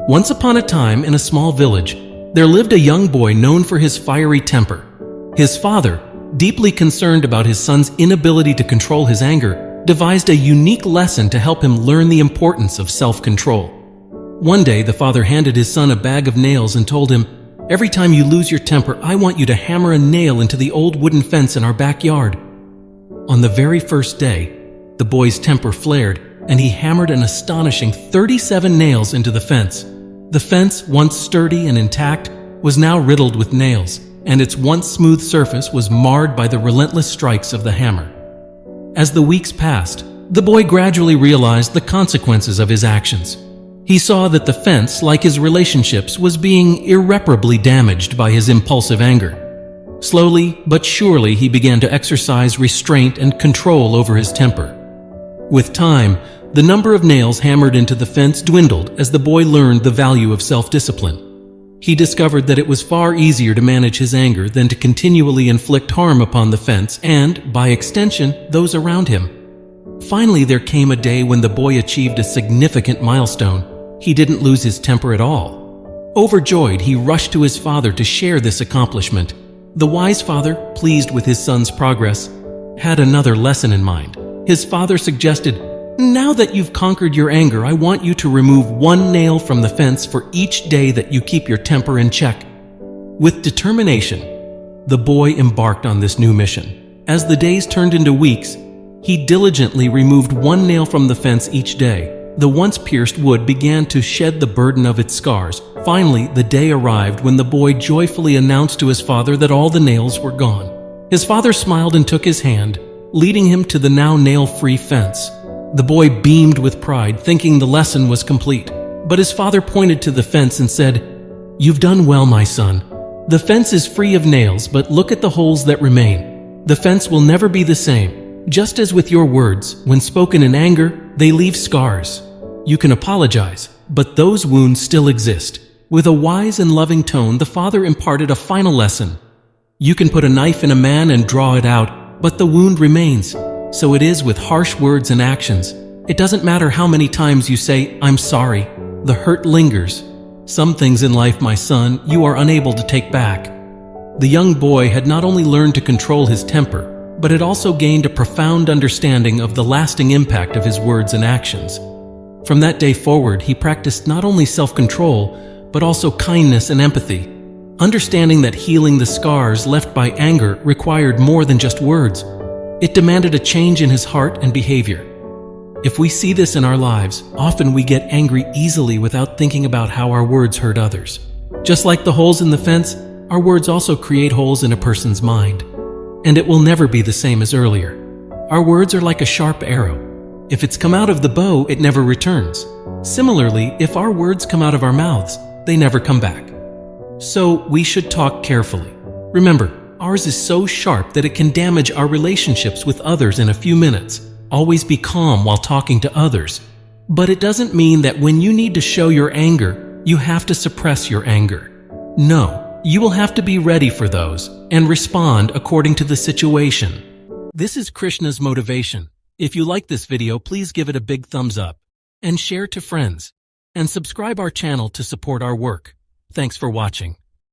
Once upon a time, in a small village, there lived a young boy known for his fiery temper. His father, deeply concerned about his son's inability to control his anger, devised a unique lesson to help him learn the importance of self-control. One day, the father handed his son a bag of nails and told him, "Every time you lose your temper, I want you to hammer a nail into the old wooden fence in our backyard." On the very first day, the boy's temper flared, and he hammered an astonishing 37 nails into the fence. The fence, once sturdy and intact, was now riddled with nails, and its once smooth surface was marred by the relentless strikes of the hammer. As the weeks passed, the boy gradually realized the consequences of his actions. He saw that the fence, like his relationships, was being irreparably damaged by his impulsive anger. Slowly but surely, he began to exercise restraint and control over his temper. With time, the number of nails hammered into the fence dwindled as the boy learned the value of self-discipline. He discovered that it was far easier to manage his anger than to continually inflict harm upon the fence and, by extension, those around him. Finally, there came a day when the boy achieved a significant milestone. He didn't lose his temper at all. Overjoyed, he rushed to his father to share this accomplishment. The wise father, pleased with his son's progress, had another lesson in mind. His father suggested, "Now that you've conquered your anger, I want you to remove one nail from the fence for each day that you keep your temper in check." With determination, the boy embarked on this new mission. As the days turned into weeks, he diligently removed one nail from the fence each day. The once pierced wood began to shed the burden of its scars. Finally, the day arrived when the boy joyfully announced to his father that all the nails were gone. His father smiled and took his hand, leading him to the now nail-free fence. The boy beamed with pride, thinking the lesson was complete. But his father pointed to the fence and said, "You've done well, my son. The fence is free of nails, but look at the holes that remain. The fence will never be the same. Just as with your words, when spoken in anger, they leave scars. You can apologize, but those wounds still exist." With a wise and loving tone, the father imparted a final lesson. You can put a knife in a man and draw it out, but the wound remains. So it is with harsh words and actions. It doesn't matter how many times you say, "I'm sorry," the hurt lingers. Some things in life, my son, you are unable to take back. The young boy had not only learned to control his temper, but had also gained a profound understanding of the lasting impact of his words and actions. From that day forward, he practiced not only self-control, but also kindness and empathy, understanding that healing the scars left by anger required more than just words. It demanded a change in his heart and behavior. If we see this in our lives, often we get angry easily without thinking about how our words hurt others. Just like the holes in the fence, our words also create holes in a person's mind. And it will never be the same as earlier. Our words are like a sharp arrow. If it's come out of the bow, it never returns. Similarly, if our words come out of our mouths, they never come back. So we should talk carefully. Remember, ours is so sharp that it can damage our relationships with others in a few minutes. Always be calm while talking to others. But it doesn't mean that when you need to show your anger, you have to suppress your anger. No. You will have to be ready for those and respond according to the situation. This is Krishna's motivation. If you like this video, please give it a big thumbs up and share to friends. And subscribe our channel to support our work. Thanks for watching.